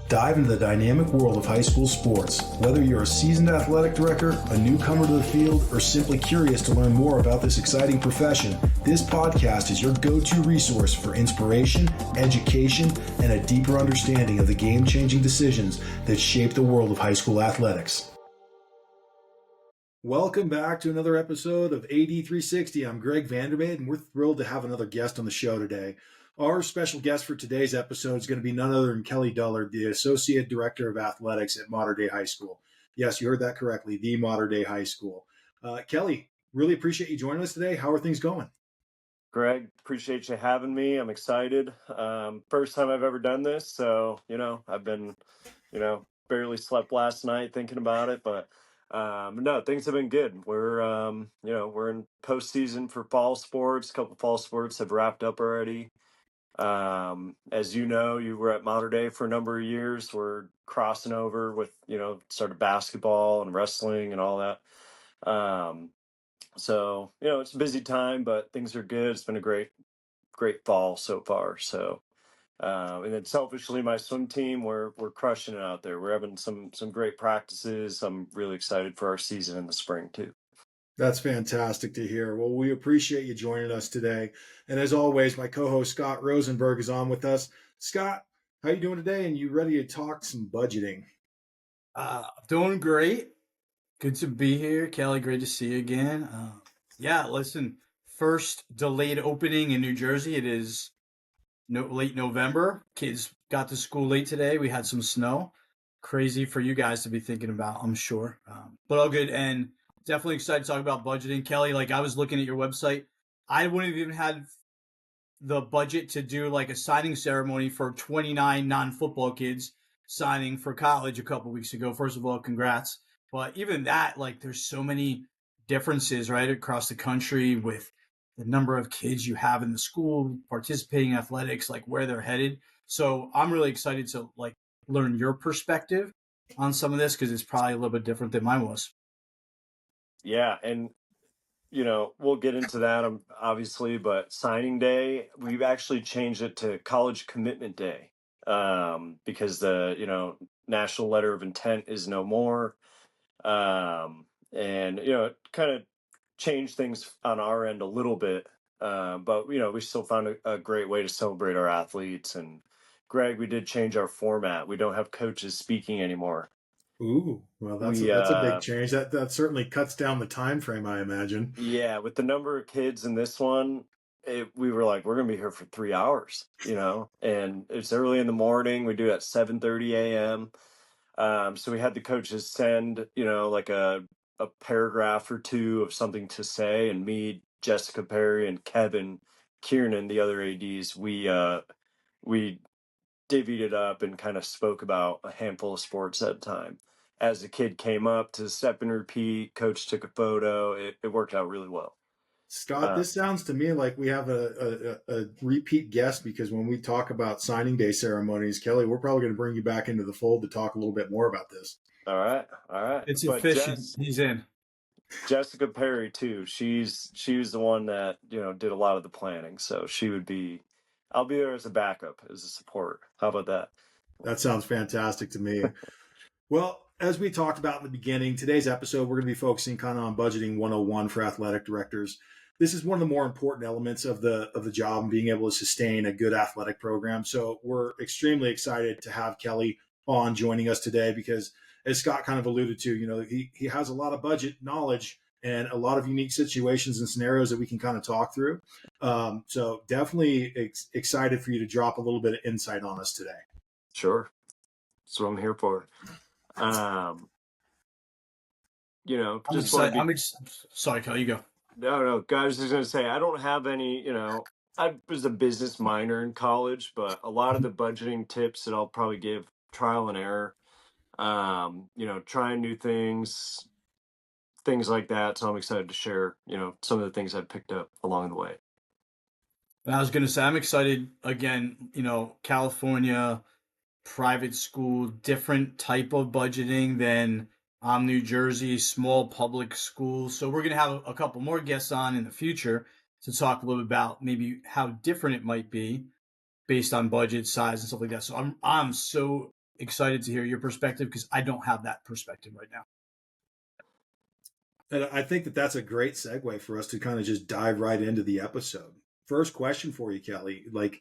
Dive into the dynamic world of high school sports. Whether you're a seasoned athletic director, a newcomer to the field, or simply curious to learn more about this exciting profession, this podcast is your go-to resource for inspiration, education, and a deeper understanding of the game-changing decisions that shape the world of high school athletics. Welcome back to another episode of AD 360. I'm Greg Vandermade, and we're thrilled to have another guest on the show today. Our special guest for today's episode is going to be none other than Kelly Dullard, the Associate Director of Athletics at Mater Dei High School. Yes, you heard that correctly, the Mater Dei High School. Kelly, really appreciate you joining us today. How are things going? Greg, appreciate you having me. I'm excited. First time I've ever done this. So, I've been, barely slept last night thinking about it, but no, things have been good. We're in postseason for fall sports. A couple fall sports have wrapped up already. As you know, you were at Mater Dei for a number of years. We're crossing over with, started basketball and wrestling and all that. So, it's a busy time, but things are good. It's been a great fall so far. So, and then selfishly, my swim team, we're crushing it out there. We're having some great practices. I'm really excited for our season in the spring too. That's fantastic to hear. Well, we appreciate you joining us today. And as always, my co-host Scott Rosenberg is on with us. Scott, how you doing today? And you ready to talk some budgeting? Doing great. Good to be here. Kelly, great to see you again. Listen, first delayed opening in New Jersey. It is late November. Kids got to school late today. We had some snow. Crazy for you guys to be thinking about, I'm sure. But all good. And definitely excited to talk about budgeting. Kelly, I was looking at your website. I wouldn't have even had the budget to do a signing ceremony for 29 non-football kids signing for college a couple weeks ago. First of all, congrats. But even that, there's so many differences, right, across the country with the number of kids you have in the school participating in athletics, where they're headed. So I'm really excited to learn your perspective on some of this because it's probably a little bit different than mine was. Yeah, and we'll get into that obviously, but signing day, we've actually changed it to college commitment day because the national letter of intent is no more. And it kind of changed things on our end a little bit. But we still found a great way to celebrate our athletes. And Greg, we did change our format. We don't have coaches speaking anymore. Ooh, well, that's a big change. That certainly cuts down the time frame, I imagine. Yeah, with the number of kids in this one, we were like, we're gonna be here for 3 hours, and it's early in the morning. We do it at 7:30 a.m. So we had the coaches send, a paragraph or two of something to say, and me, Jessica Perry, and Kevin Kiernan, the other ADs, we divvied it up and kind of spoke about a handful of sports at a time. As the kid came up to step and repeat, coach took a photo. It worked out really well. Scott, this sounds to me like we have a repeat guest because when we talk about signing day ceremonies, Kelly, we're probably going to bring you back into the fold to talk a little bit more about this. All right. It's efficient. He's in. Jessica Perry too. She was the one that did a lot of the planning, so she would be. I'll be there as a backup, as a support. How about that? That sounds fantastic to me. Well, as we talked about in the beginning, today's episode, we're going to be focusing kind of on budgeting 101 for athletic directors. This is one of the more important elements of the job and being able to sustain a good athletic program. So we're extremely excited to have Kelly on joining us today because, as Scott kind of alluded to, he has a lot of budget knowledge and a lot of unique situations and scenarios that we can kind of talk through. So definitely excited for you to drop a little bit of insight on us today. Sure. That's what I'm here for. Sorry, Kelly, you go. No, guys, I was just going to say, I don't have any, I was a business minor in college, but a lot of the budgeting tips that I'll probably give trial and error, trying new things like that. So I'm excited to share, some of the things I've picked up along the way. I was going to say, I'm excited again, California, private school, different type of budgeting than New Jersey, small public schools. So we're going to have a couple more guests on in the future to talk a little bit about maybe how different it might be based on budget size and stuff like that. So I'm so excited to hear your perspective because I don't have that perspective right now. And I think that that's a great segue for us to kind of just dive right into the episode. First question for you, Kelly. Like,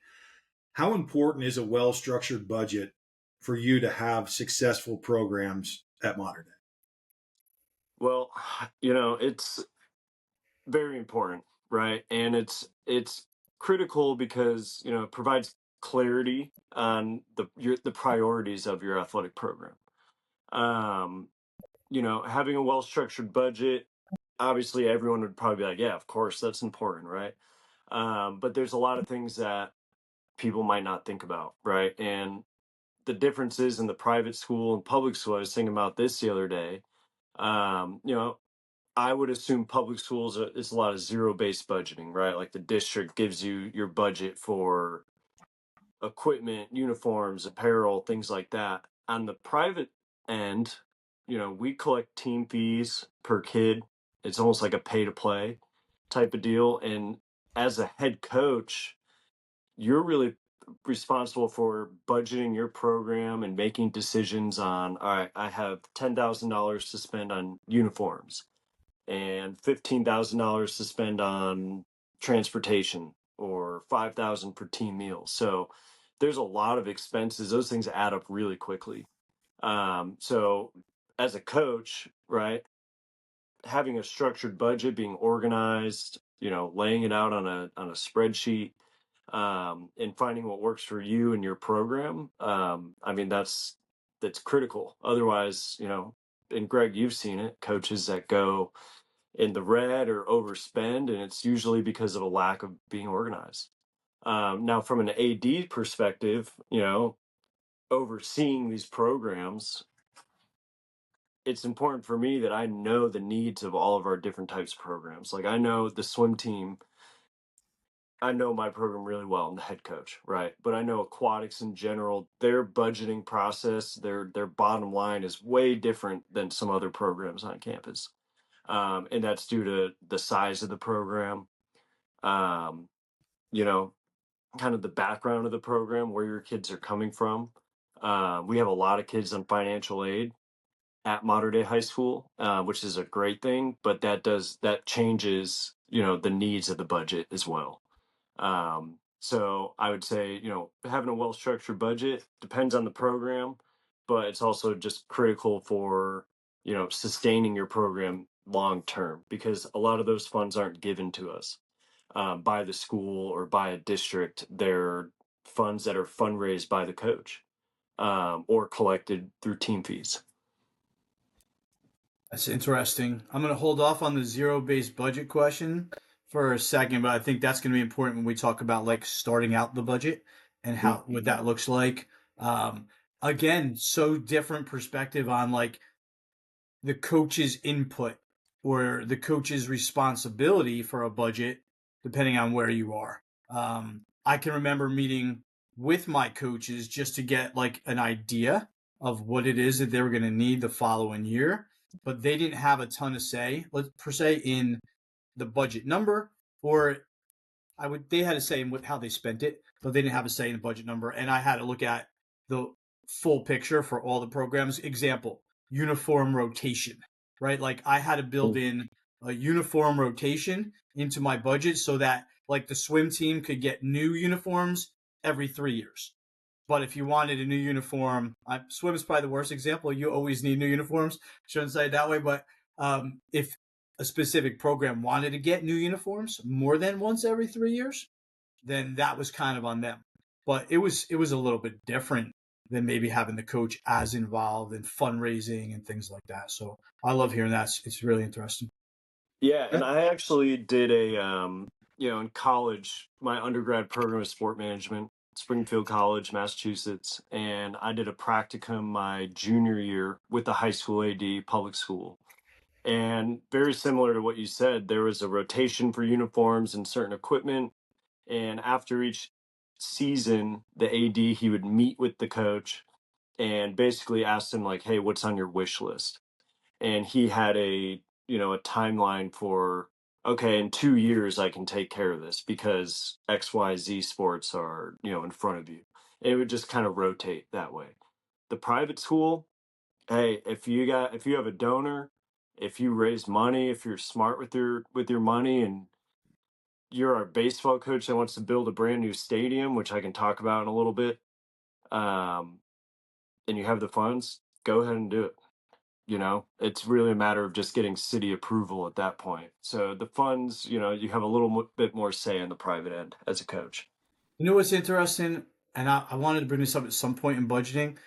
how important is a well structured budget for you to have successful programs at Mater Dei? Well, it's very important, right? And it's critical because, it provides clarity on the priorities of your athletic program. Um, Having a well-structured budget, obviously everyone would probably be like, yeah, of course, that's important, right? But there's a lot of things that people might not think about, right? And the differences in the private school and public school, I was thinking about this the other day. Um, you know, I would assume public schools is a lot of zero-based budgeting, right? Like the district gives you your budget for equipment, uniforms, apparel, things like that. On the private end, we collect team fees per kid. It's almost like a pay to play type of deal. And as a head coach, you're really responsible for budgeting your program and making decisions on, all right, I have $10,000 to spend on uniforms and $15,000 to spend on transportation or 5,000 for team meals. So there's a lot of expenses. Those things add up really quickly. So as a coach, right, having a structured budget, being organized, laying it out on a spreadsheet, and finding what works for you and your program. I mean, that's critical. Otherwise, and Greg, you've seen it, coaches that go in the red or overspend, and it's usually because of a lack of being organized. Now, from an AD perspective, overseeing these programs, it's important for me that I know the needs of all of our different types of programs. Like I know the swim team, I know my program really well. I'm the head coach, right? But I know aquatics in general, their budgeting process, their bottom line is way different than some other programs on campus. And that's due to the size of the program, um, you know, kind of the background of the program, where your kids are coming from. We have a lot of kids on financial aid at Mater Dei High School, which is a great thing, but that changes, the needs of the budget as well. So I would say, having a well-structured budget depends on the program, but it's also just critical for, sustaining your program long term, because a lot of those funds aren't given to us by the school or by a district. They're funds that are fundraised by the coach, or collected through team fees. That's interesting. I'm going to hold off on the zero-based budget question for a second, but I think that's going to be important when we talk about like starting out the budget and how what that looks like. Um, Again, so different perspective on like the coach's input or the coach's responsibility for a budget, depending on where you are. I can remember meeting with my coaches just to get like an idea of what it is that they were going to need the following year, but they didn't have a ton of say, per se, in the budget number, or they had a say in how they spent it, but they didn't have a say in the budget number. And I had to look at the full picture for all the programs. Example, uniform rotation, right? Like I had to build in a uniform rotation into my budget so that like the swim team could get new uniforms every 3 years. But if you wanted a new uniform, swim is probably the worst example. You always need new uniforms. Shouldn't say it that way, but if a specific program wanted to get new uniforms more than once every 3 years, then that was kind of on them. But it was a little bit different than maybe having the coach as involved in fundraising and things like that. So I love hearing that. It's really interesting. Yeah, and I actually did in college, my undergrad program is sport management, Springfield College, Massachusetts, and I did a practicum my junior year with the high school AD public school. And very similar to what you said, there was a rotation for uniforms and certain equipment. And after each season, the AD, he would meet with the coach and basically ask him like, "Hey, what's on your wish list?" And he had a timeline for, okay, in 2 years I can take care of this because XYZ sports are, in front of you. And it would just kind of rotate that way. The private school, hey, if you have a donor, if you raise money, if you're smart with your money, and you're our baseball coach that wants to build a brand new stadium, which I can talk about in a little bit, um, and you have the funds, go ahead and do it. It's really a matter of just getting city approval at that point. So the funds, you have a little bit more say in the private end as a coach. You know what's interesting? And I wanted to bring this up at some point in budgeting.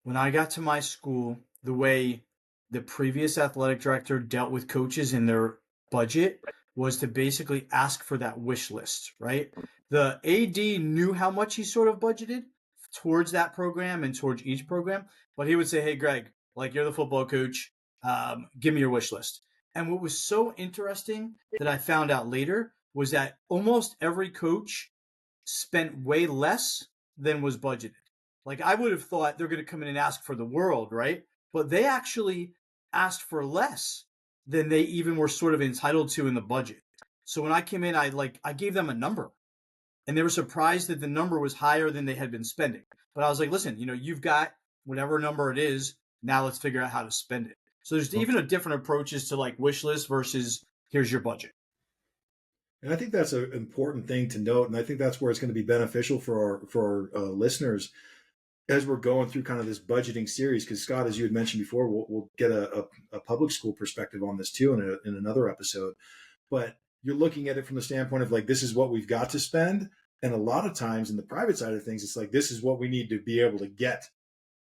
When I got to my school, the way the previous athletic director dealt with coaches in their budget was to basically ask for that wish list, right? The AD knew how much he sort of budgeted towards that program and towards each program, but he would say, "Hey, Greg, like you're the football coach, give me your wish list." And what was so interesting that I found out later was that almost every coach spent way less than was budgeted. Like I would have thought they're going to come in and ask for the world, right? But they actually asked for less than they even were sort of entitled to in the budget. So when I came in, I gave them a number, and they were surprised that the number was higher than they had been spending. But I was like, listen, you've got whatever number it is. Now let's figure out how to spend it. So there's even a different approaches to like wish list versus here's your budget. And I think that's an important thing to note, and I think that's where it's going to be beneficial for our listeners as we're going through kind of this budgeting series. Because Scott, as you had mentioned before, we'll get a public school perspective on this too in another episode. But you're looking at it from the standpoint of like, this is what we've got to spend, and a lot of times in the private side of things, it's like this is what we need to be able to get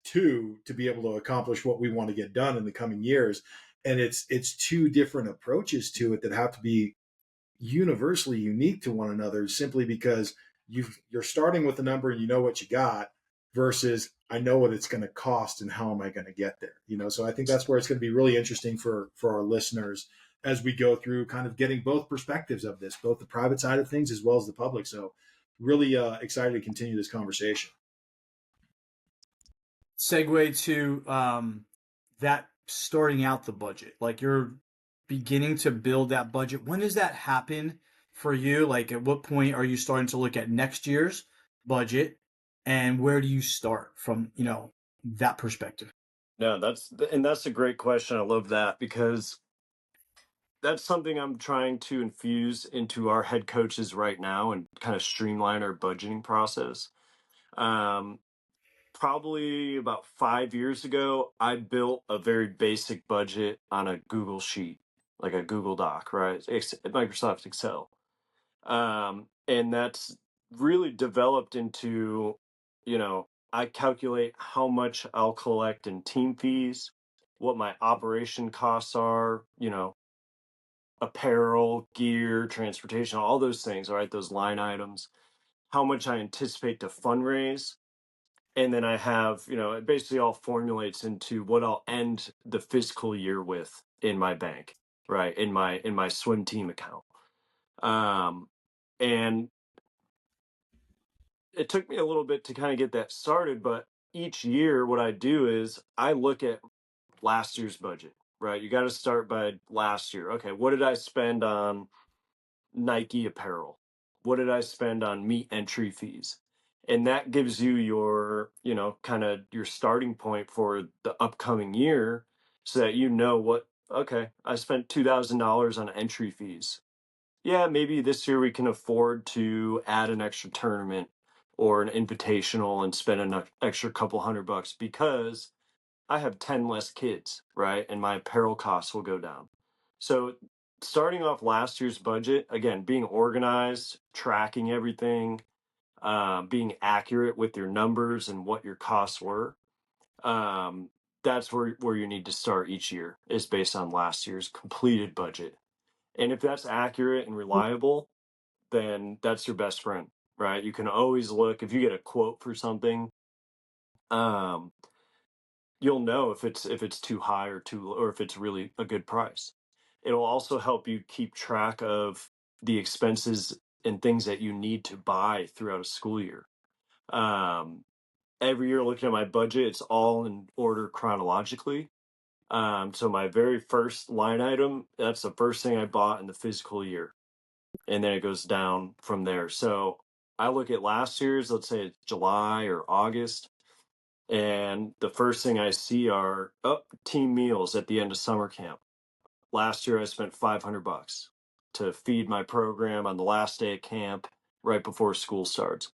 to be able to accomplish what we want to get done in the coming years. And it's two different approaches to it that have to be universally unique to one another, simply because you're starting with a number and you know what you got versus I know what it's going to cost and how am I going to get there. So I think that's where it's going to be really interesting for our listeners as we go through kind of getting both perspectives of this, both the private side of things as well as the public. So really excited to continue this conversation. Segue to that starting out the budget, like you're beginning to build that budget. When does that happen for you? Like at what point are you starting to look at next year's budget, and where do you start from, that perspective? No, that's a great question. I love that because that's something I'm trying to infuse into our head coaches right now and kind of streamline our budgeting process. Um, Probably about 5 years ago, I built a very basic budget on a Google sheet, like a Google Doc, right? Microsoft Excel. And that's really developed into, I calculate how much I'll collect in team fees, what my operation costs are, apparel, gear, transportation, all those things, all right, those line items, how much I anticipate to fundraise. And then I have, it basically all formulates into what I'll end the fiscal year with in my bank, right? In my swim team account. And it took me a little bit to kind of get that started, but each year what I do is I look at last year's budget, right? You got to start by last year. Okay, what did I spend on Nike apparel? What did I spend on meet entry fees? And that gives you your, kind of your starting point for the upcoming year so that okay, I spent $2,000 on entry fees. Yeah, maybe this year we can afford to add an extra tournament or an invitational and spend an extra couple $100 because I have 10 less kids, right? And my apparel costs will go down. So starting off last year's budget, again, being organized, tracking everything, being accurate with your numbers and what your costs were. That's where you need to start each year is based on last year's completed budget. And if that's accurate and reliable, then that's your best friend, right? You can always look if you get a quote for something, um, you'll know if it's too high or too low, or if it's really a good price. It'll also help you keep track of the expenses and things that you need to buy throughout a school year. Um, every year, looking at my budget, it's all in order chronologically. So my very first line item, that's the first thing I bought in the physical year, and then it goes down from there. So I look at last year's, let's say it's July or August. And the first thing I see are team meals at the end of summer camp. Last year I spent $500 to feed my program on the last day of camp right before school starts.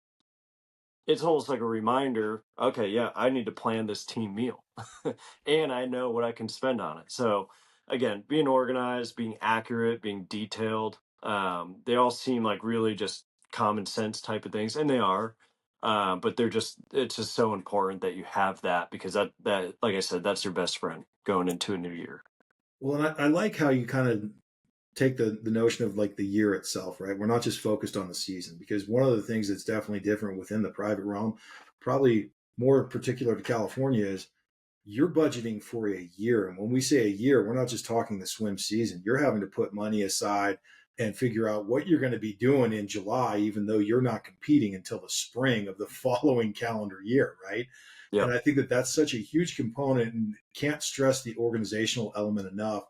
It's almost like a reminder, okay, yeah, I need to plan this team meal. And I know what I can spend on it. So again, being organized, being accurate, being detailed, they all seem like really just common sense type of things, and they are. But it's just so important that you have that, because that, like I said, that's your best friend going into a new year. Well, and I like how you kind of take the notion of like the year itself, right? We're not just focused on the season, because one of the things that's definitely different within the private realm, probably more particular to California, is you're budgeting for a year. And when we say a year, we're not just talking the swim season. You're having to put money aside and figure out what you're going to be doing in July, even though you're not competing until the spring of the following calendar year, right? And Yep. I think that that's such a huge component, and can't stress the organizational element enough.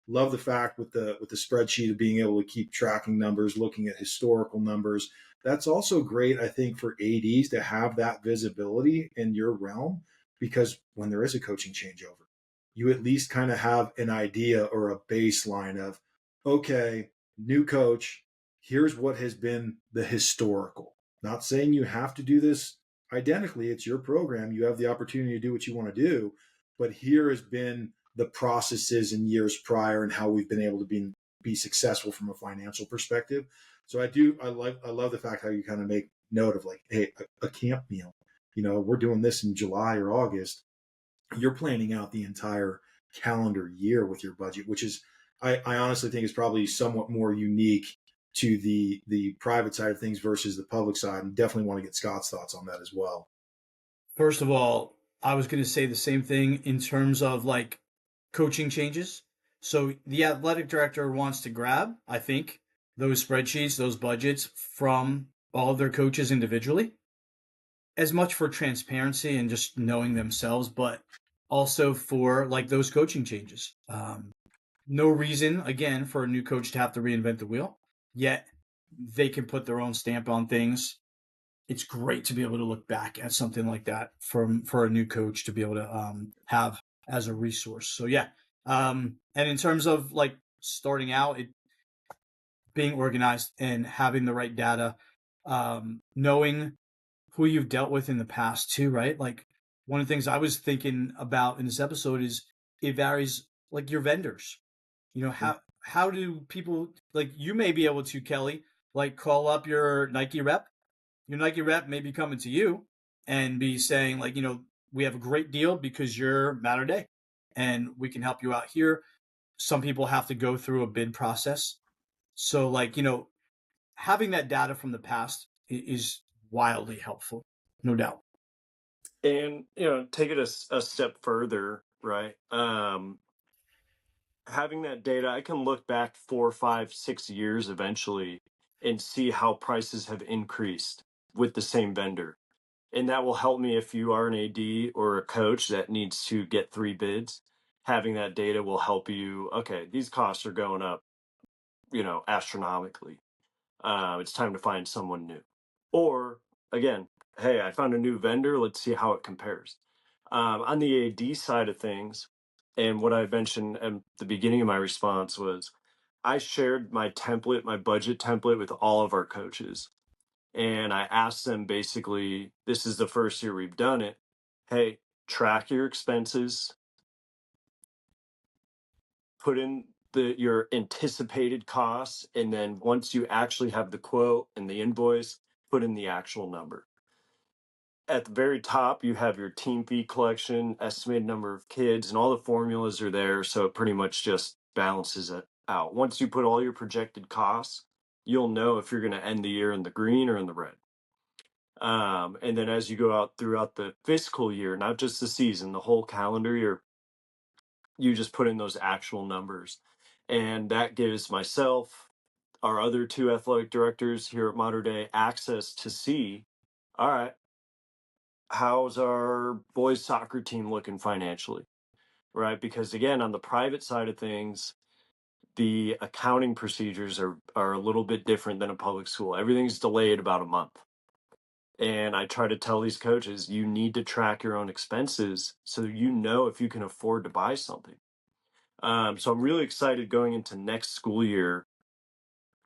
Love the fact with the spreadsheet of being able to keep tracking numbers, looking at historical numbers. That's also great, I think, for ADs to have that visibility in your realm, because when there is a coaching changeover, you at least kind of have an idea or a baseline of, okay, new coach, here's what has been the historical. Not saying you have to do this identically, it's your program, you have the opportunity to do what you want to do, but here has been the processes in years prior and how we've been able to be successful from a financial perspective. So I love the fact how you kind of make note of like, hey, a camp meal, we're doing this in July or August. You're planning out the entire calendar year with your budget, which is, I honestly think is probably somewhat more unique to the private side of things versus the public side, and definitely want to get Scott's thoughts on that as well. First of all, I was going to say the same thing in terms of like coaching changes. So the athletic director wants to grab, I think, those spreadsheets, those budgets from all of their coaches individually, as much for transparency and just knowing themselves, but also for like those coaching changes. No reason, again, for a new coach to have to reinvent the wheel, yet they can put their own stamp on things. It's great to be able to look back at something like that for a new coach to be able to have as a resource. So yeah, and in terms of like starting out, being organized and having the right data, knowing who you've dealt with in the past too, right? Like one of the things I was thinking about in this episode is it varies, like your vendors. How do people, like, you may be able to, Kelly, like call up your Nike rep. Your Nike rep may be coming to you and be saying like, we have a great deal because you're Mater Dei and we can help you out here. Some people have to go through a bid process. So like, having that data from the past is wildly helpful, no doubt. And take it a step further, right? Having that data, I can look back 4, 5, 6 years eventually and see how prices have increased with the same vendor. And that will help me if you are an AD or a coach that needs to get 3 bids. Having that data will help you. Okay, these costs are going up, astronomically. It's time to find someone new. Or again, hey, I found a new vendor. Let's see how it compares. On the AD side of things, and what I mentioned at the beginning of my response was, I shared my template, my budget template, with all of our coaches. And I asked them basically, this is the first year we've done it. Hey, track your expenses, put in your anticipated costs, and then once you actually have the quote and the invoice, put in the actual number. At the very top, you have your team fee collection, estimated number of kids, and all the formulas are there. So it pretty much just balances it out. Once you put all your projected costs, you'll know if you're going to end the year in the green or in the red. And then as you go out throughout the fiscal year, not just the season, the whole calendar year, you just put in those actual numbers. And that gives myself, our other 2 athletic directors here at Mater Dei, access to see, all right, how's our boys soccer team looking financially, right? Because again, on the private side of things, the accounting procedures are a little bit different than a public school. Everything's delayed about a month. And I try to tell these coaches, you need to track your own expenses so you know if you can afford to buy something. So I'm really excited going into next school year,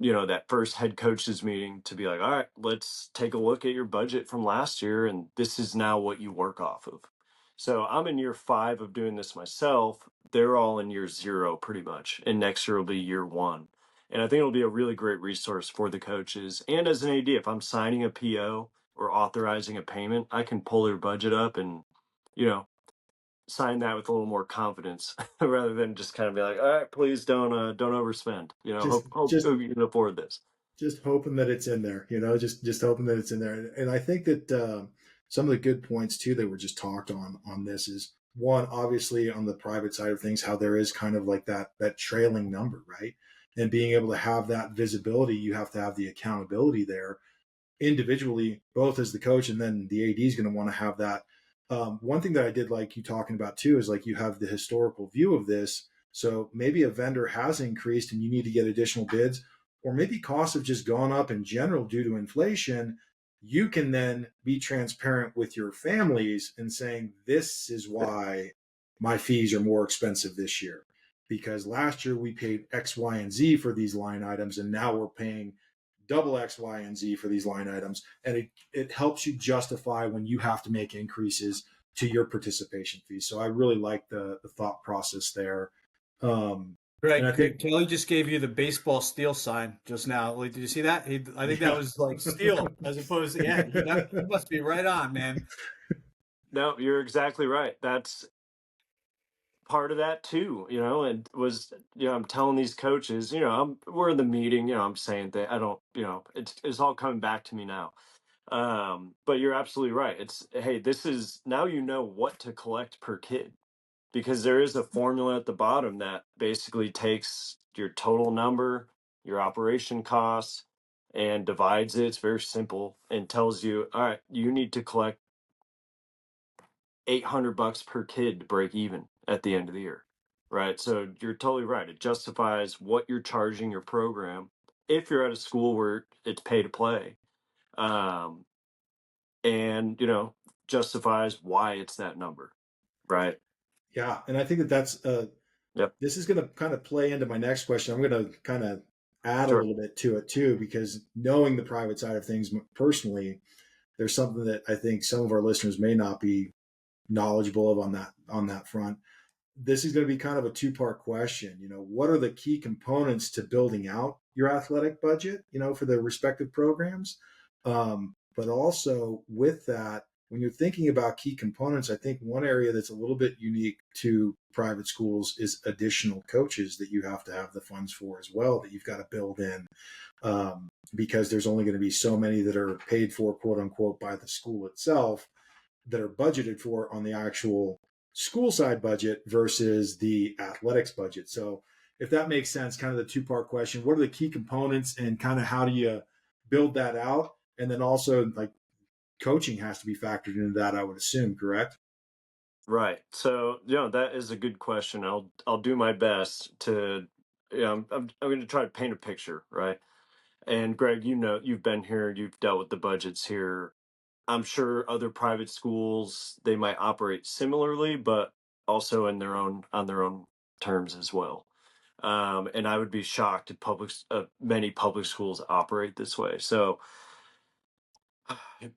that first head coaches meeting to be like, all right, let's take a look at your budget from last year. And this is now what you work off of. So I'm in year 5 of doing this myself. They're all in year 0 pretty much. And next year will be year 1. And I think it'll be a really great resource for the coaches. And as an AD, if I'm signing a PO or authorizing a payment, I can pull their budget up and, you know, sign that with a little more confidence rather than just kind of be like, all right, please don't overspend. just Hope just you can afford this. just hoping that it's in there, just hoping that it's in there. And I think that some of the good points too that were just talked on this is one, obviously on the private side of things, how there is kind of like that trailing number, right? And being able to have that visibility, you have to have the accountability there individually, both as the coach and then the AD is going to want to have that. One thing that I did like you talking about too is like you have the historical view of this. So maybe a vendor has increased and you need to get additional bids, or maybe costs have just gone up in general due to inflation. You can then be transparent with your families and saying, this is why my fees are more expensive this year. Because last year we paid X, Y, and Z for these line items, and now we're paying double X, Y, and Z for these line items. And it helps you justify when you have to make increases to your participation fees. So I really like the thought process there. And I think, Kelly just gave you the baseball steal sign just now. Like, did you see that? I think that was like steal as opposed to, yeah, he must be right on, man. No, you're exactly right. That's part of that too, and I'm telling these coaches, we're in the meeting, I'm saying that I don't, it's all coming back to me now. But you're absolutely right. It's, hey, this is now what to collect per kid, because there is a formula at the bottom that basically takes your total number, your operation costs, and divides it. It's very simple and tells you, all right, you need to collect $800 per kid to break even at the end of the year. Right. So you're totally right. It justifies what you're charging your program if you're at a school where it's pay to play. And justifies why it's that number. Right. yeah. And I think that that's, Yep. this is going to kind of play into my next question. I'm going to kind of add a Sure. little bit to it too, because knowing the private side of things personally, there's something that I think some of our listeners may not be knowledgeable of on that front. This is going to be kind of a two-part question. What are the key components to building out your athletic budget, for the respective programs? But also with that, when you're thinking about key components, I think one area that's a little bit unique to private schools is additional coaches that you have to have the funds for as well, that you've got to build in, because there's only going to be so many that are paid for, quote unquote, by the school itself, that are budgeted for on the actual school side budget versus the athletics budget. So if that makes sense, kind of the two-part question, what are the key components and kind of how do you build that out? And then also like coaching has to be factored into that, I would assume, correct? Right. So, that is a good question. I'll do my best to, I'm going to try to paint a picture, right? And Greg, you've been here, you've dealt with the budgets here. I'm sure other private schools, they might operate similarly, but also on their own terms as well. And I would be shocked if many public schools operate this way. So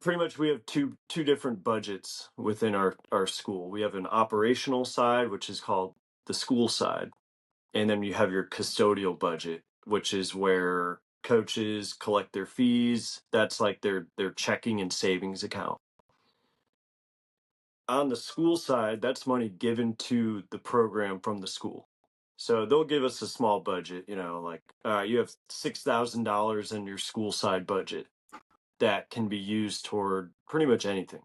pretty much we have two different budgets within our school. We have an operational side, which is called the school side, and then you have your custodial budget, which is where coaches collect their fees. That's like their checking and savings account. On the school side, that's money given to the program from the school. So they'll give us a small budget, like you have $6,000 in your school side budget that can be used toward pretty much anything.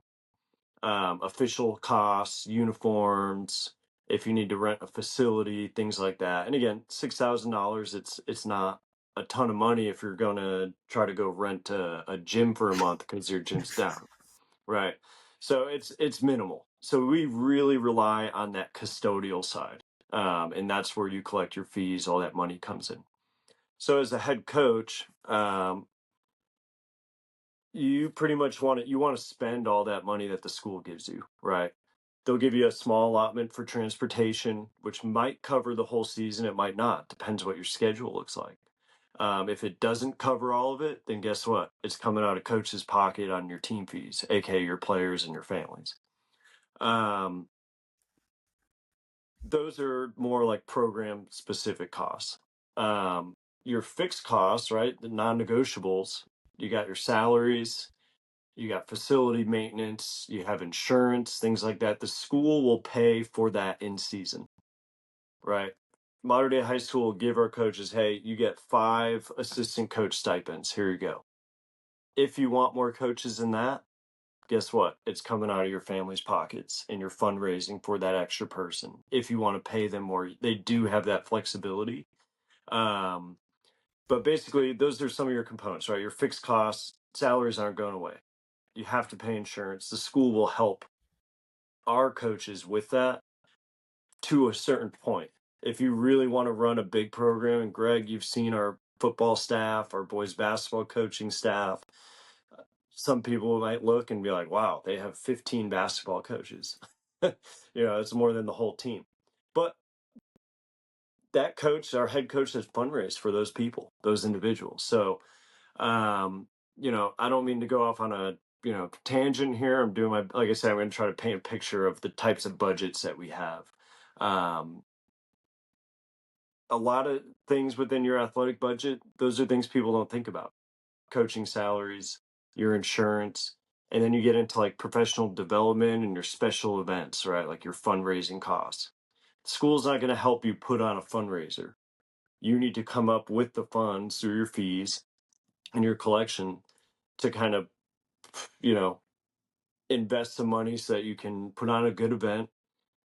Official costs, uniforms, if you need to rent a facility, things like that. And again, $6,000, it's not a ton of money if you're going to try to go rent a gym for a month because your gym's down. Right. So it's minimal. So we really rely on that custodial side. And that's where you collect your fees, all that money comes in. So as a head coach, you pretty much you want to spend all that money that the school gives you, right? They'll give you a small allotment for transportation, which might cover the whole season. It might not. Depends what your schedule looks like. If it doesn't cover all of it, then guess what? It's coming out of coach's pocket on your team fees, aka your players and your families. Um, those are more like program specific costs. Your fixed costs, right? The non-negotiables. You got your salaries, you got facility maintenance, you have insurance, things like that. The school will pay for that in season, right? Mater Dei High School will give our coaches, hey, you get 5 assistant coach stipends. Here you go. If you want more coaches than that, guess what? It's coming out of your family's pockets and you're fundraising for that extra person. If you want to pay them more, they do have that flexibility. Um, but basically, those are some of your components, right? Your fixed costs, salaries aren't going away. You have to pay insurance. The school will help our coaches with that to a certain point. If you really want to run a big program, and Greg, you've seen our football staff, our boys basketball coaching staff, some people might look and be like, wow, they have 15 basketball coaches. It's more than the whole team. But that coach, our head coach, has fundraised for those people, those individuals. So, I don't mean to go off on a, tangent here. I'm doing like I said, I'm going to try to paint a picture of the types of budgets that we have. Um, a lot of things within your athletic budget, those are things people don't think about. Coaching salaries, your insurance, and then you get into like professional development and your special events, right? Like your fundraising costs. The school's not going to help you put on a fundraiser. You need to come up with the funds through your fees and your collection to kind of, you know, invest some money so that you can put on a good event,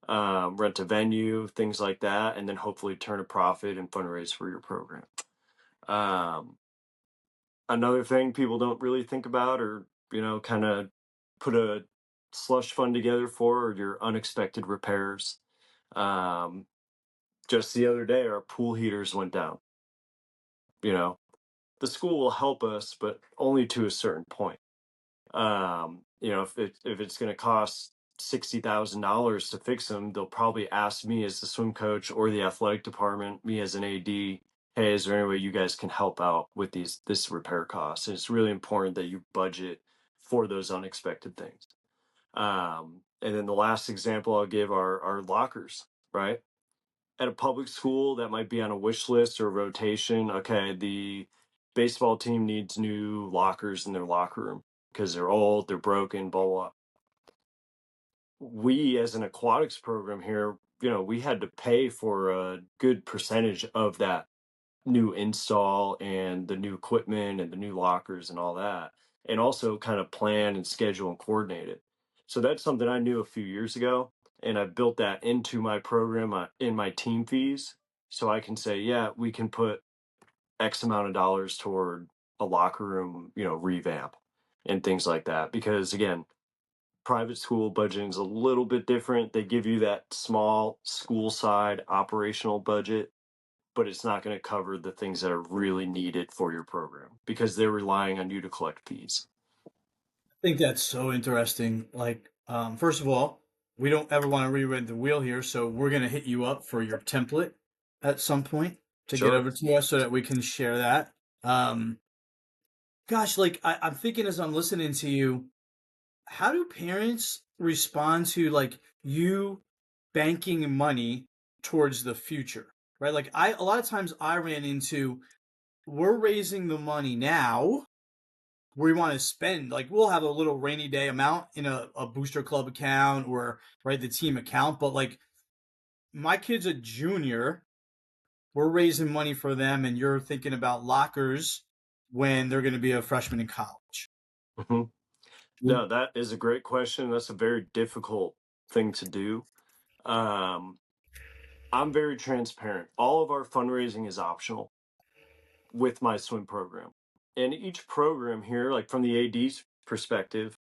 rent a venue, things like that, and then hopefully turn a profit and fundraise for your program. Um, Another thing people don't really think about or, kind of put a slush fund together for are your unexpected repairs. Um, just the other day, our pool heaters went down. The school will help us, but only to a certain point. If it's going to cost $60,000 to fix them, they'll probably ask me as the swim coach or the athletic department, me as an AD, hey, is there any way you guys can help out with this repair cost? And it's really important that you budget for those unexpected things. And then the last example I'll give are our lockers, right? At a public school, that might be on a wish list or rotation. Okay, the baseball team needs new lockers in their locker room because they're old, they're broken, blah, blah. We, as an aquatics program here, we had to pay for a good percentage of that new install and the new equipment and the new lockers and all that, and also kind of plan and schedule and coordinate it. So that's something I knew a few years ago, and I built that into my program in my team fees, so I can say, yeah, we can put X amount of dollars toward a locker room, revamp and things like that. Because again, private school budgeting is a little bit different. They give you that small school side operational budget, but it's not going to cover the things that are really needed for your program because they're relying on you to collect fees. I think that's so interesting. Like, first of all, we don't ever want to reinvent the wheel here, so we're going to hit you up for your template at some point to get Sure. over to us so that we can share that. Um, Gosh, like I'm thinking as I'm listening to you, how do parents respond to like you banking money towards the future? Right? Like a lot of times I ran into we're raising the money now we want to spend. Like we'll have a little rainy day amount in a booster club account or right the team account, but like my kid's a junior, we're raising money for them and you're thinking about lockers when they're going to be a freshman in college. Mm-hmm. No, that is a great question. That's a very difficult thing to do. Um, I'm very transparent. All of our fundraising is optional with my swim program. And each program here, like from the AD's perspective,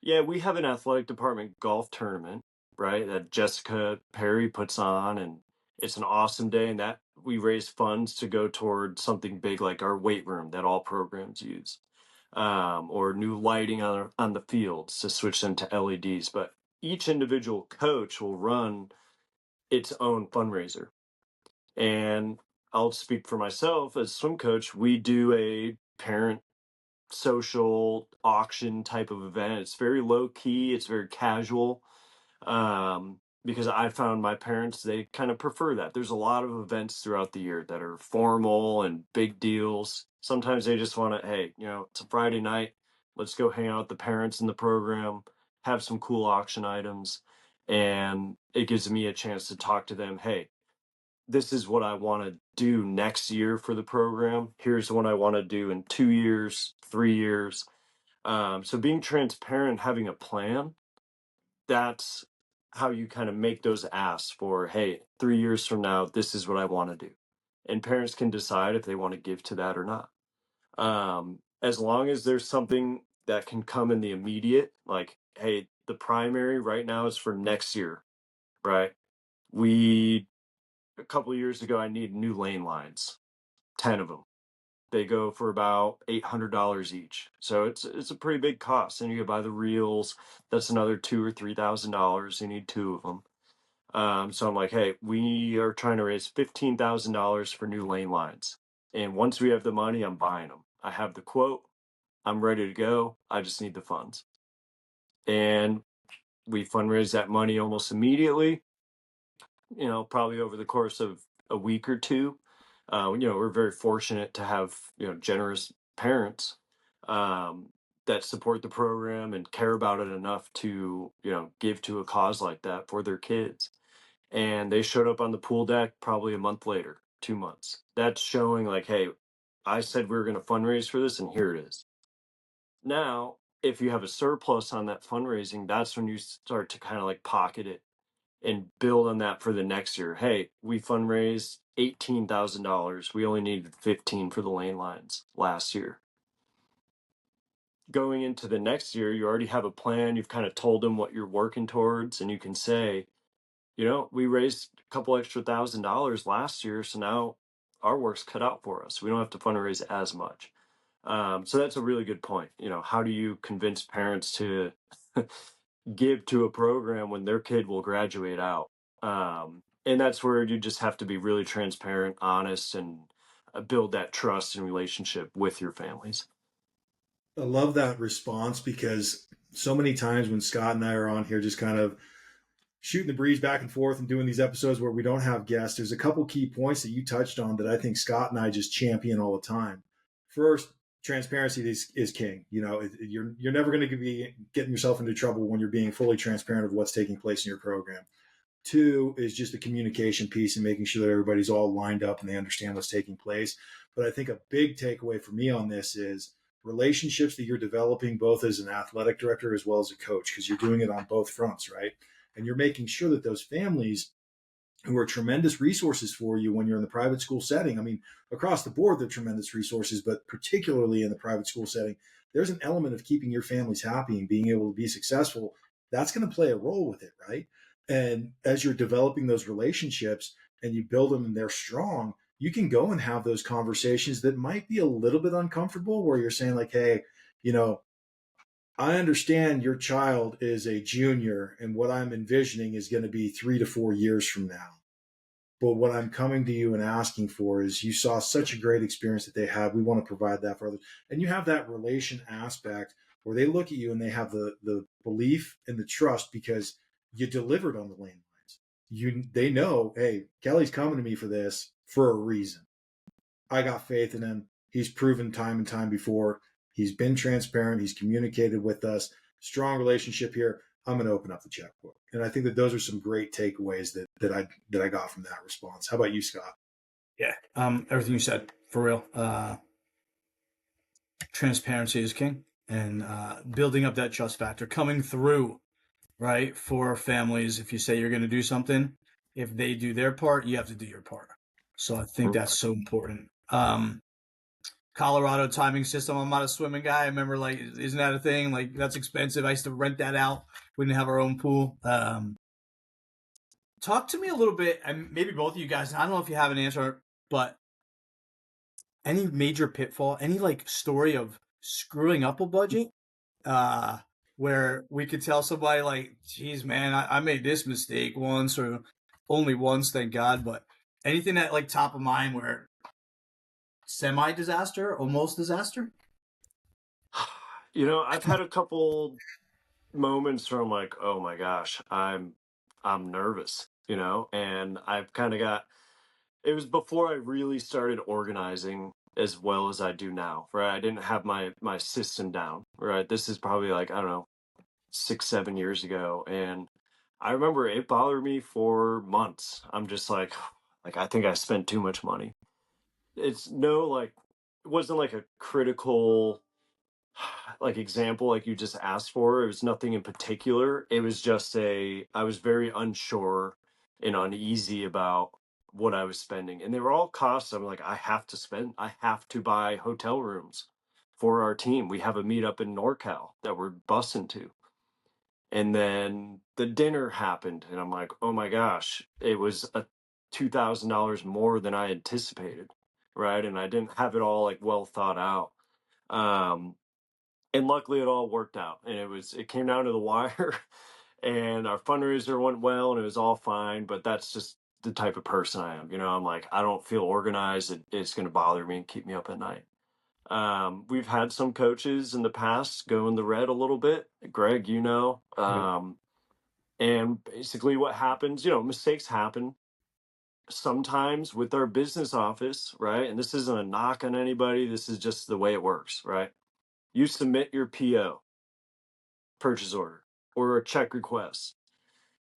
yeah, we have an athletic department golf tournament, right? That Jessica Perry puts on, and it's an awesome day. And that we raise funds to go toward something big like our weight room that all programs use. or new lighting on the fields to switch them to LEDs. But each individual coach will run its own fundraiser. And I'll speak for myself as swim coach. We do a parent social auction type of event. It's very low key, it's very casual. Because I found my parents, they kind of prefer that. There's a lot of events throughout the year that are formal and big deals. Sometimes they just want to, hey, it's a Friday night. Let's go hang out with the parents in the program, have some cool auction items. And it gives me a chance to talk to them. Hey, this is what I want to do next year for the program. Here's what I want to do in 2 years, 3 years. So being transparent, having a plan, that's how you kind of make those asks for, hey, 3 years from now, this is what I want to do. And parents can decide if they want to give to that or not. As long as there's something that can come in the immediate, like, hey, the primary right now is for next year, right? A couple of years ago, I need new lane lines, 10 of them. They go for about $800 each, so it's a pretty big cost. And you can buy the reels. That's another $2,000 or $3,000. You need 2 of them. So I'm like, hey, we are trying to raise $15,000 for new lane lines, and once we have the money, I'm buying them. I have the quote. I'm ready to go. I just need the funds, and we fundraise that money almost immediately. Probably over the course of a week or two. We're very fortunate to have, generous parents that support the program and care about it enough to, give to a cause like that for their kids. And they showed up on the pool deck probably a month later, 2 months. That's showing like, hey, I said we were going to fundraise for this, and here it is. Now, if you have a surplus on that fundraising, that's when you start to kind of like pocket it and build on that for the next year. Hey, we fundraised $18,000. We only needed 15 for the lane lines last year. Going into the next year, you already have a plan. You've kind of told them what you're working towards, and you can say, we raised a couple extra $1,000 last year, so now our work's cut out for us. We don't have to fundraise as much. So that's a really good point. How do you convince parents to give to a program when their kid will graduate out? And that's where you just have to be really transparent, honest, and build that trust and relationship with your families. I love that response because so many times when Scott and I are on here just kind of shooting the breeze back and forth and doing these episodes where we don't have guests, there's a couple key points that you touched on that I think Scott and I just champion all the time. First, transparency is king. You're never going to be getting yourself into trouble when you're being fully transparent of what's taking place in your program. 2 is just the communication piece and making sure that everybody's all lined up and they understand what's taking place. But I think a big takeaway for me on this is relationships that you're developing both as an athletic director as well as a coach, because you're doing it on both fronts, right? And you're making sure that those families who are tremendous resources for you when you're in the private school setting, I mean, across the board, they're tremendous resources, but particularly in the private school setting, there's an element of keeping your families happy and being able to be successful. That's going to play a role with it, right? And as you're developing those relationships and you build them and they're strong, you can go and have those conversations that might be a little bit uncomfortable where you're saying like, hey, I understand your child is a junior and what I'm envisioning is going to be 3 to 4 years from now. But what I'm coming to you and asking for is you saw such a great experience that they have. We want to provide that for others. And you have that relation aspect where they look at you and they have the belief and the trust because you delivered on the lane lines. They know, hey, Kelly's coming to me for this for a reason. I got faith in him. He's proven time and time before. He's been transparent. He's communicated with us. Strong relationship here. I'm going to open up the checkbook. And I think that those are some great takeaways that I got from that response. How about you, Scott? Yeah. Everything you said, for real. Transparency is king, and building up that trust factor, coming through, right, for families. If you say you're going to do something, if they do their part, you have to do your part. So I think that's so important. Colorado timing system. I'm not a swimming guy. I remember, like, isn't that a thing? Like, that's expensive. I used to rent that out. We didn't have our own pool. Talk to me a little bit, and maybe both of you guys. I don't know if you have an answer, but any major pitfall, any like story of screwing up a budget, uh, where we could tell somebody like, geez, man, I made this mistake once or only once, thank God. But anything that like top of mind where semi disaster, almost disaster? I've had a couple moments where I'm like, oh my gosh, I'm nervous, and I've kind of got it was before I really started organizing as well as I do now, right? I didn't have my system down, right? This is probably like, I don't know, 6, 7 years ago. And I remember it bothered me for months. I'm just like I think I spent too much money. It's no like it wasn't like a critical like example like you just asked for. It was nothing in particular. It was just I was very unsure and uneasy about what I was spending. And they were all costs. I'm like, I have to buy hotel rooms for our team. We have a meetup in NorCal that we're bussing to. And then the dinner happened, and I'm like, oh my gosh, it was $2,000 more than I anticipated, right? And I didn't have it all like well thought out. Um, and luckily it all worked out, and it came down to the wire, and our fundraiser went well, and it was all fine. But that's just the type of person I am. I'm like, I don't feel organized. It's going to bother me and keep me up at night. We've had some coaches in the past go in the red a little bit. Greg, Yeah. and basically what happens, mistakes happen sometimes with our business office, right? And this isn't a knock on anybody. This is just the way it works, right? You submit your PO, purchase order, or a check request,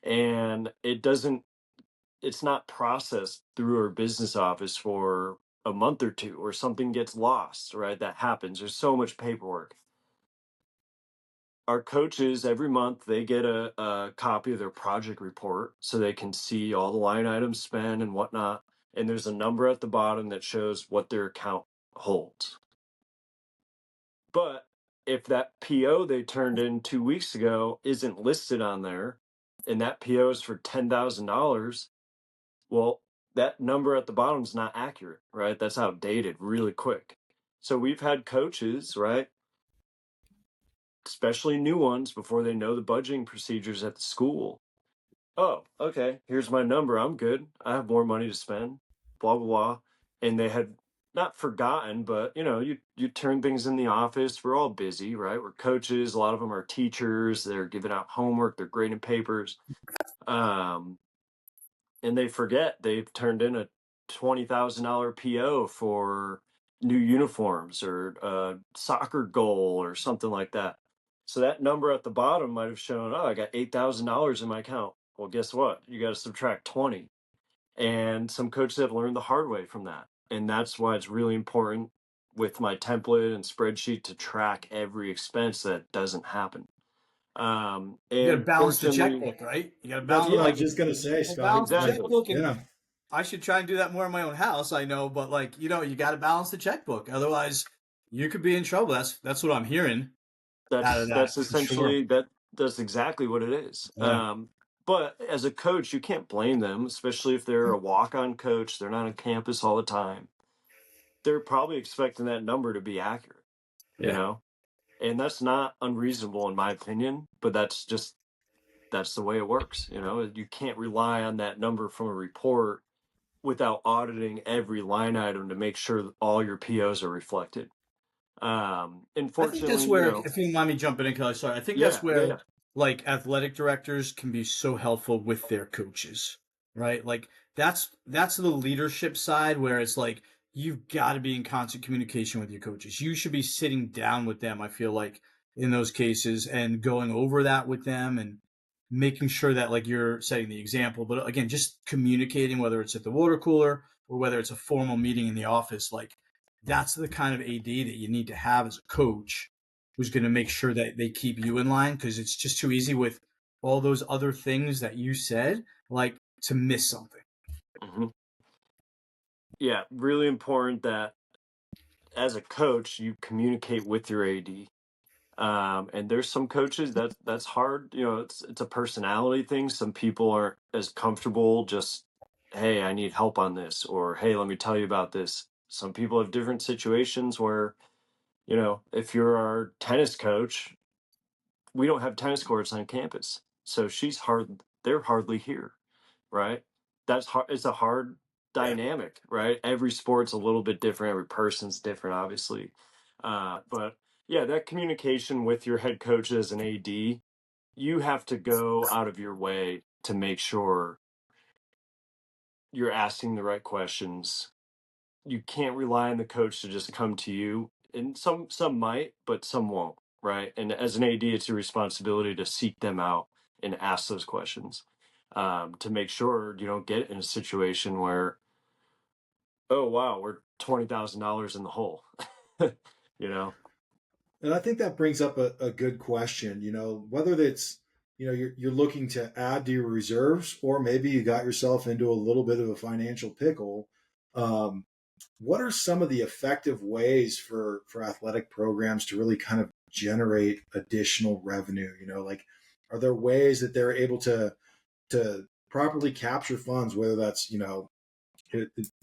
and it's not processed through our business office for a month or two, or something gets lost, right? That happens. There's so much paperwork. Our coaches every month they get a copy of their project report so they can see all the line items spent and whatnot, and there's a number at the bottom that shows what their account holds. But if that PO they turned in 2 weeks ago isn't listed on there, and that PO is for $10,000, well, that number at the bottom is not accurate, right? That's outdated really quick. So we've had coaches, right, especially new ones, before they know the budgeting procedures at the school. Oh, okay, here's my number. I'm good. I have more money to spend, blah, blah, blah. And they had not forgotten, but you turn things in the office. We're all busy, right? We're coaches. A lot of them are teachers. They're giving out homework. They're grading papers. Um, and they forget they've turned in a $20,000 PO for new uniforms or a soccer goal or something like that. So that number at the bottom might have shown, oh, I got $8,000 in my account. Well, guess what? You got to subtract 20. And some coaches have learned the hard way from that. And that's why it's really important with my template and spreadsheet to track every expense that doesn't happen. You got to And balance the fortunately, checkbook, right? You got to That's balance what I yeah, was just gonna say, Scotty. balance the Like, exactly. checkbook, and yeah, I should try and do that more in my own house. I know, but like you got to balance the checkbook, otherwise you could be in trouble. That's what I'm hearing out of That's that for sure. essentially that's exactly what it is. Yeah. But as a coach, you can't blame them, especially if they're a walk-on coach. They're not on campus all the time. They're probably expecting that number to be accurate, you Yeah. know, and that's not unreasonable in my opinion. But that's the way it works. You can't rely on that number from a report without auditing every line item to make sure that all your POs are reflected. And I think that's fortunately, where, if you don't mind me jumping in, Kelly, sorry. I think that's yeah, yeah, where yeah. like athletic directors can be so helpful with their coaches, right? Like that's the leadership side where it's like you've got to be in constant communication with your coaches. You should be sitting down with them, I feel like, in those cases and going over that with them and making sure that like you're setting the example. But again, just communicating, whether it's at the water cooler or whether it's a formal meeting in the office, like that's the kind of AD that you need to have as a coach who's going to make sure that they keep you in line, because it's just too easy with all those other things that you said, like to miss something. Mhm. Yeah, really important that as a coach you communicate with your AD. And there's some coaches that's hard. It's a personality thing. Some people aren't as comfortable just, hey, I need help on this, or hey, let me tell you about this. Some people have different situations where if you're our tennis coach, we don't have tennis courts on campus. So they're hardly here, right? That's hard. It's a hard Yeah. dynamic, right? Every sport's a little bit different. Every person's different, obviously. But yeah, that communication with your head coach as an AD, you have to go out of your way to make sure you're asking the right questions. You can't rely on the coach to just come to you, and some might, but some won't, right? And as an AD, it's your responsibility to seek them out and ask those questions, to make sure you don't get in a situation where, oh wow, we're $20,000 in the hole. you know And I think that brings up a good question. Whether it's you're looking to add to your reserves, or maybe you got yourself into a little bit of a financial pickle. Um, what are some of the effective ways for athletic programs to really kind of generate additional revenue? Like, are there ways that they're able to properly capture funds, whether that's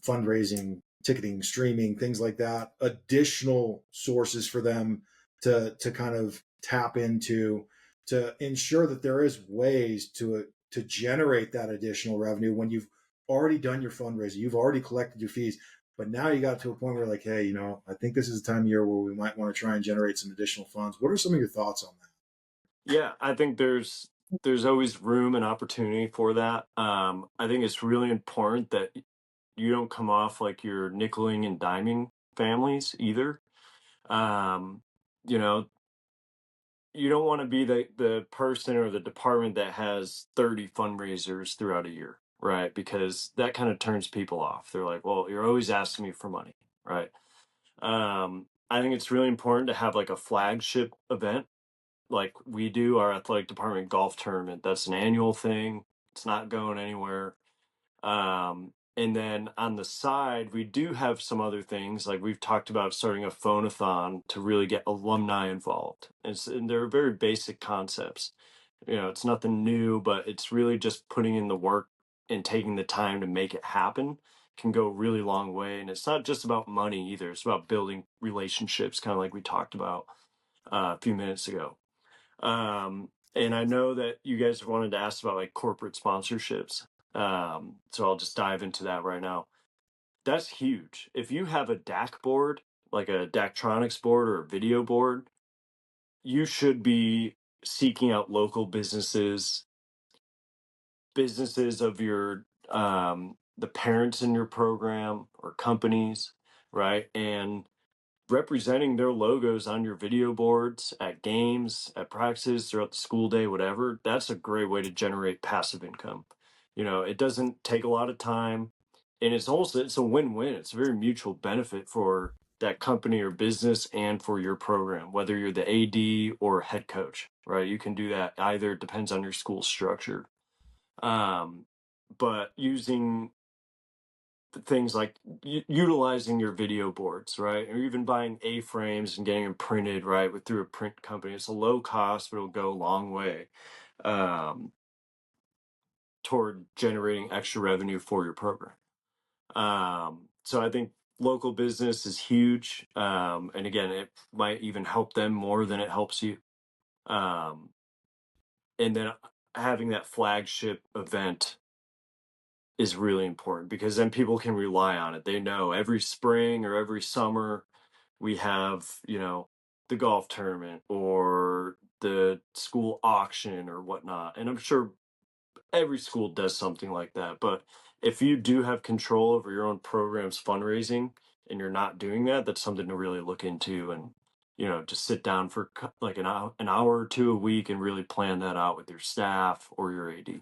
fundraising, ticketing, streaming, things like that, additional sources for them to kind of tap into, to ensure that there is ways to generate that additional revenue when you've already done your fundraising, you've already collected your fees, but now you got to a point where like, hey, I think this is the time of year where we might want to try and generate some additional funds. What are some of your thoughts on that? yeah, I think there's always room and opportunity for that. I think it's really important that you don't come off like you're nickeling and diming families either. um you know you don't want to be the person or the department that has 30 fundraisers throughout a year, right? Because that kind of turns people off. They're like, well, you're always asking me for money, right? I think it's really important to have like a flagship event, like we do our athletic department golf tournament. That's an annual thing. It's not going anywhere. And then on the side, we do have some other things, like we've talked about starting a phone-a-thon to really get alumni involved. And they're very basic concepts. It's nothing new, but it's really just putting in the work and taking the time to make it happen can go a really long way. And it's not just about money either. It's about building relationships, kind of like we talked about a few minutes ago. And I know that you guys wanted to ask about like corporate sponsorships. So I'll just dive into that right now. That's huge. If you have a DAC board, like a Daktronics board or a video board, you should be seeking out local businesses of your the parents in your program or companies, right? And representing their logos on your video boards at games, at practices, throughout the school day, whatever. That's a great way to generate passive income. It doesn't take a lot of time, and it's a win-win. It's a very mutual benefit for that company or business and for your program, whether you're the AD or head coach, right? You can do that either. It depends on your school structure. But using things like utilizing your video boards, right? Or even buying A-frames and getting them printed, right, through a print company. It's a low cost, but it'll go a long way um, toward generating extra revenue for your program. So I think local business is huge. And again, it might even help them more than it helps you. Um, and then having that flagship event is really important, because then people can rely on it. They know every spring or every summer we have, the golf tournament or the school auction or whatnot. And I'm sure every school does something like that. But if you do have control over your own program's fundraising and you're not doing that, that's something to really look into, and, just sit down for like an hour or two a week and really plan that out with your staff or your AD.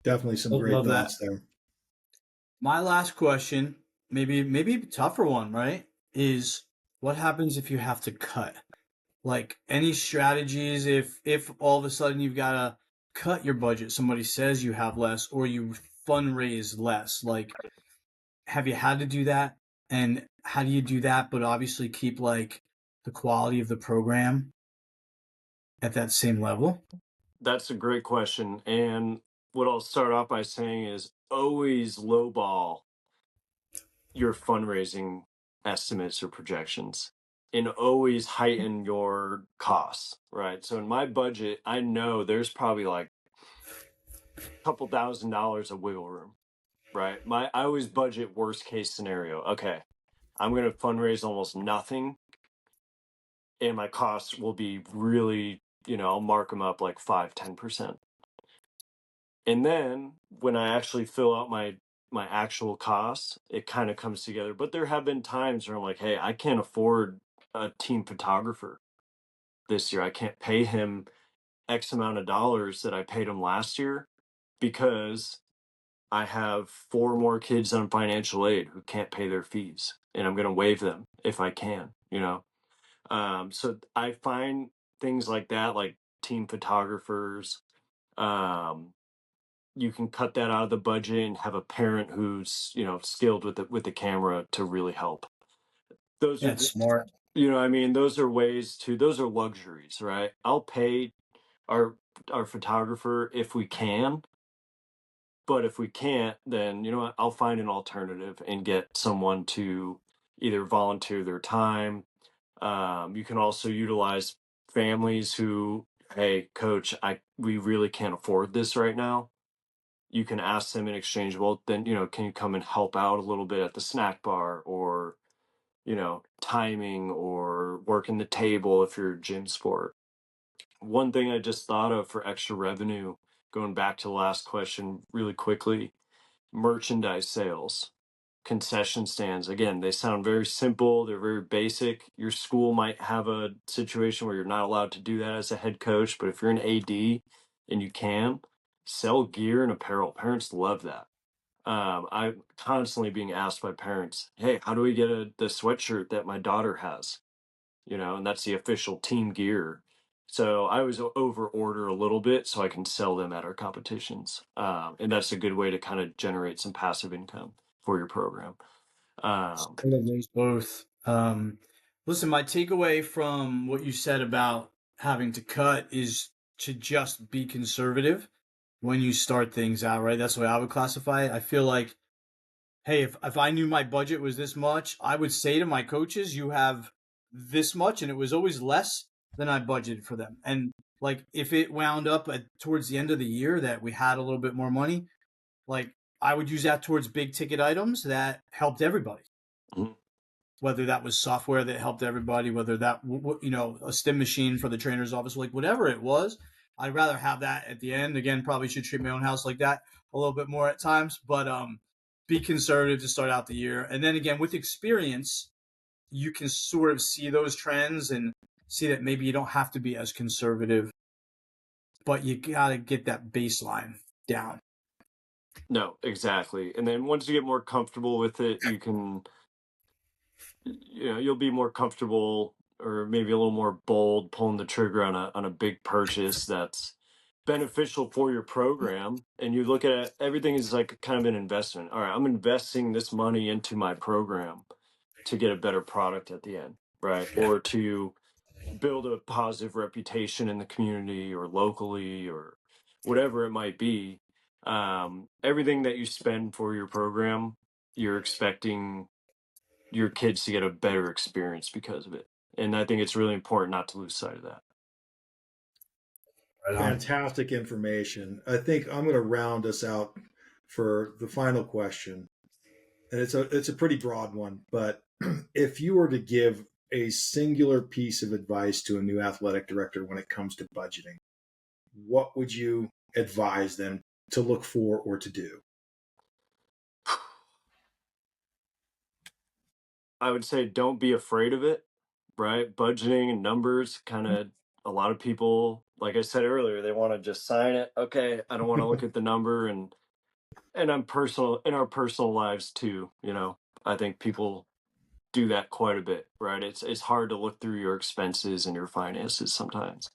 Definitely some great Love that. thoughts there. My last question, maybe a tougher one, right? Is what happens if you have to cut? Like any strategies if all of a sudden you've got to cut your budget, somebody says you have less or you fundraise less. Like, have you had to do that? And how do you do that but obviously keep like the quality of the program at that same level? That's a great question. And what I'll start off by saying is always lowball your fundraising estimates or projections and always heighten your costs, right? So in my budget, I know there's probably like a couple $1,000s of wiggle room, right? I always budget worst case scenario. Okay, I'm going to fundraise almost nothing, and my costs will be really, I'll mark them up like 5-10%. And then when I actually fill out my actual costs, it kind of comes together. But there have been times where I'm like, hey, I can't afford a team photographer this year. I can't pay him X amount of dollars that I paid him last year because I have 4 more kids on financial aid who can't pay their fees, and I'm going to waive them if I can. So I find things like that, like team photographers. You can cut that out of the budget and have a parent who's skilled with the camera to really help. Those are Yeah, it's smart. I mean, those are those are luxuries, right? I'll pay our photographer if we can, but if we can't, then what, I'll find an alternative and get someone to either volunteer their time. You can also utilize families who, hey, coach, we really can't afford this right now. You can ask them in exchange, well, then, can you come and help out a little bit at the snack bar, or, timing, or working the table if you're a gym sport. One thing I just thought of for extra revenue, going back to the last question really quickly, merchandise sales, concession stands. Again, they sound very simple, they're very basic. Your school might have a situation where you're not allowed to do that as a head coach, but if you're an AD and you can, sell gear and apparel. Parents love that. I'm constantly being asked by parents, hey, how do we get the sweatshirt that my daughter has? And that's the official team gear. So I always over order a little bit so I can sell them at our competitions. And that's a good way to kind of generate some passive income for your program. Kind of those both. Listen, my takeaway from what you said about having to cut is to just be conservative when you start things out, right? That's the way I would classify it. I feel like, hey, if I knew my budget was this much, I would say to my coaches, you have this much, and it was always less than I budgeted for them. And like if it wound up towards the end of the year that we had a little bit more money, like I would use that towards big ticket items that helped everybody. Mhm. Whether that was software that helped everybody, whether that a stim machine for the trainer's office, like whatever it was, I'd rather have that at the end. Again, probably should treat my own house like that a little bit more at times, but be conservative to start out the year. And then again, with experience, you can sort of see those trends and see that maybe you don't have to be as conservative, but you got to get that baseline down. No, exactly. And then once you get more comfortable with it, you can, you'll be more comfortable, or maybe a little more bold, pulling the trigger on a big purchase that's beneficial for your program. And you look at it, everything is like kind of an investment. All right, I'm investing this money into my program to get a better product at the end, right? Yeah. Or to build a positive reputation in the community or locally or whatever it might be. Everything that you spend for your program, you're expecting your kids to get a better experience because of it. And I think it's really important not to lose sight of that. Right on. Fantastic information. I think I'm going to round us out for the final question. And it's a pretty broad one, but if you were to give a singular piece of advice to a new athletic director when it comes to budgeting, what would you advise them to look for or to do? I would say don't be afraid of it, right? Budgeting and numbers, kind of, a lot of people, like I said earlier, they want to just sign it. Okay, I don't want to look at the number, and I'm personal in our personal lives too. I think people do that quite a bit, right? It's hard to look through your expenses and your finances sometimes,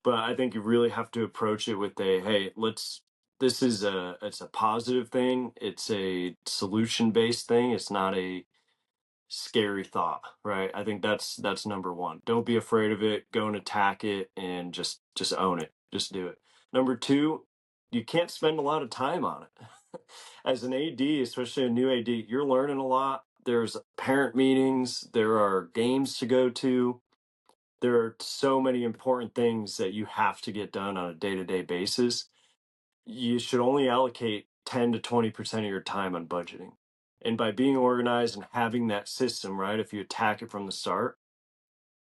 but I think you really have to approach it with hey, this is it's a positive thing. It's a solution based thing. It's not a scary thought, right? I think that's number one. Don't be afraid of it. Go and attack it, and just own it. Just do it. Number two, you can't spend a lot of time on it. As an AD, especially a new AD, you're learning a lot. There's parent meetings. There are games to go to. There are so many important things that you have to get done on a day-to-day basis. You should only allocate 10 to 20% of your time on budgeting. And by being organized and having that system, right, if you attack it from the start,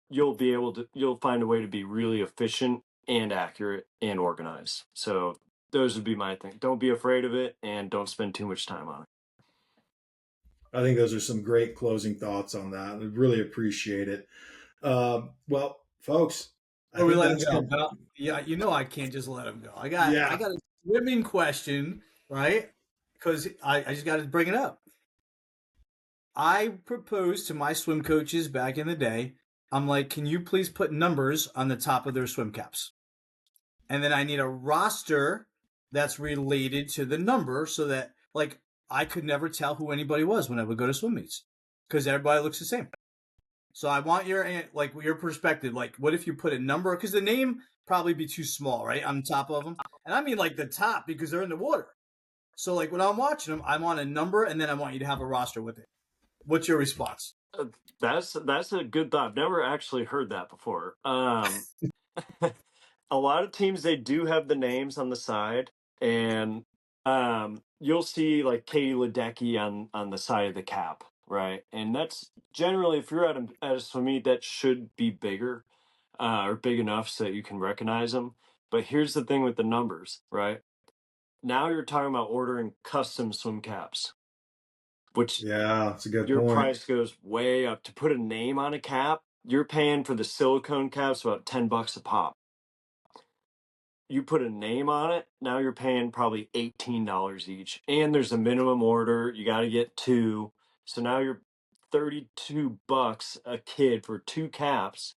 you'll find a way to be really efficient and accurate and organized. So those would be my thing. Don't be afraid of it and don't spend too much time on it. I think those are some great closing thoughts on that. I really appreciate it. Well, folks, I Or we think let him that's go. good. But yeah, I can't just let him go. I Yeah. got a swimming question, right? Because I just got to bring it up. I proposed to my swim coaches back in the day. I'm like, can you please put numbers on the top of their swim caps? And then I need a roster that's related to the number so that, like, I could never tell who anybody was when I would go to swim meets because everybody looks the same. So I want your perspective. Like, what if you put a number? Because the name probably be too small, right, on top of them. And I mean like the top because they're in the water. So like when I'm watching them, I want a number and then I want you to have a roster with it. What's your response? That's a good thought. I've never actually heard that before. A lot of teams, they do have the names on the side, and you'll see like Katie Ledecky on the side of the cap, right? And that's generally, if you're at a swim meet, that should be bigger or big enough so that you can recognize them. But here's the thing with the numbers, right? Now you're talking about ordering custom swim caps, which Yeah, that's a good your point. price goes way up. To put a name on a cap, you're paying for the silicone caps about $10 a pop. You put a name on it, now you're paying probably $18 each. And there's a minimum order. You got to get two. So now you're $32 a kid for two caps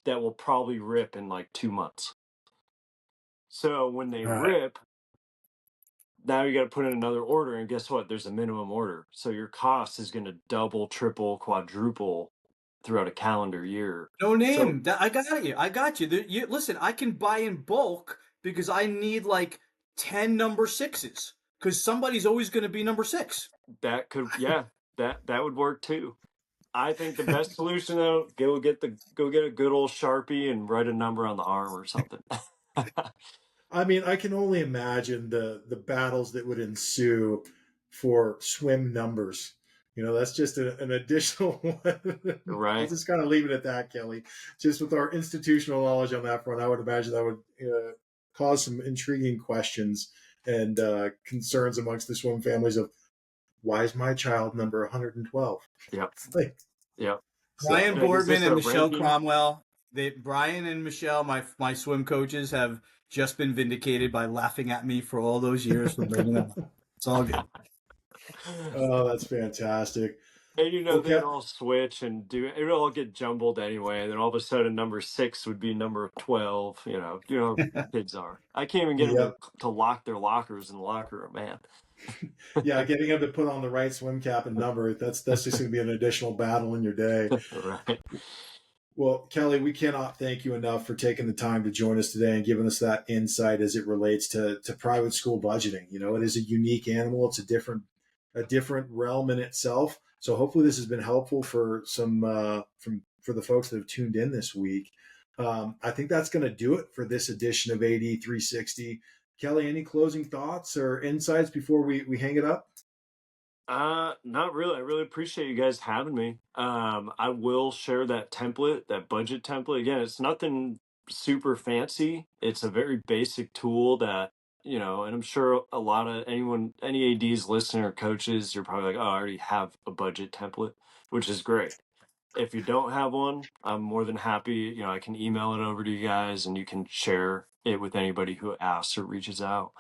that will probably rip in like 2 months. So when they All right. rip, now you got to put in another order. And guess what? There's a minimum order. So your cost is going to double, triple, quadruple throughout a calendar year. No So name. I got you. I got you. Listen, I can buy in bulk because I need like 10 number sixes because somebody's always going to be number six. that could, yeah, that would work too. I think the best solution though, go get a good old Sharpie and write a number on the arm or something. I mean, I can only imagine the battles that would ensue for swim numbers. That's just an additional one. I'll Right. just kind of leave it at that, Kelly. Just with our institutional knowledge on that front, I would imagine that would cause some intriguing questions and concerns amongst the swim families of why is my child number 112? Yep. Like, Yep. Brian And is Boardman this and a Michelle ranking? Cromwell. Brian and Michelle, my swim coaches, have just been vindicated by laughing at me for all those years for bringing them up. It's all good. oh, that's fantastic. And Okay. they'd all switch and it would all get jumbled anyway. And then all of a sudden number 6 would be number 12. Kids are. I can't even get them Yep. to lock their lockers in the locker room, man. Yeah, getting him to put on the right swim cap and number, that's just going to be an additional battle in your day. Right. Well, Kelly, we cannot thank you enough for taking the time to join us today and giving us that insight as it relates to private school budgeting. It is a unique animal. It's a different realm in itself. So hopefully this has been helpful for some for the folks that have tuned in this week. I think that's going to do it for this edition of AD 360. Kelly, any closing thoughts or insights before we hang it up? Not really. I really appreciate you guys having me. I will share that template, that budget template. Again, it's nothing super fancy. It's a very basic tool that, and I'm sure a lot of any ADs listening or coaches, you're probably like, oh, I already have a budget template, which is great. If you don't have one, I'm more than happy. I can email it over to you guys and you can share it with anybody who asks or reaches out.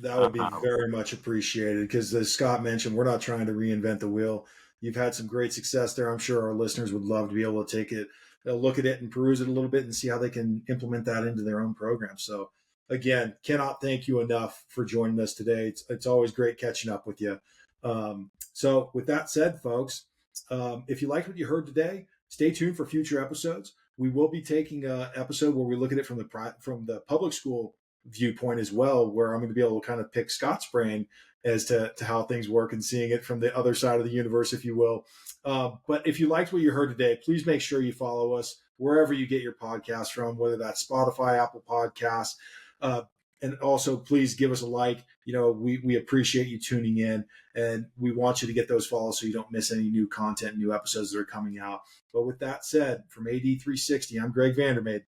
That would be very much appreciated because, as Scott mentioned, we're not trying to reinvent the wheel. You've had some great success there. I'm sure our listeners would love to be able to take it, look at it and peruse it a little bit and see how they can implement that into their own program. So, again, cannot thank you enough for joining us today. It's always great catching up with you. So, with that said, folks, if you liked what you heard today, stay tuned for future episodes. We will be taking an episode where we look at it from the public school viewpoint as well, where I'm going to be able to kind of pick Scott's brain as to how things work and seeing it from the other side of the universe, if you will. But if you liked what you heard today, please make sure you follow us wherever you get your podcasts from, whether that's Spotify, Apple Podcasts. And also, please give us a like. We appreciate you tuning in, and we want you to get those follows so you don't miss any new content, new episodes that are coming out. But with that said, from AD 360, I'm Greg Vandermade.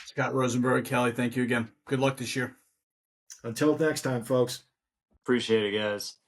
Scott Rosenberg, Kelly, thank you again. Good luck this year. Until next time, folks. Appreciate it, guys.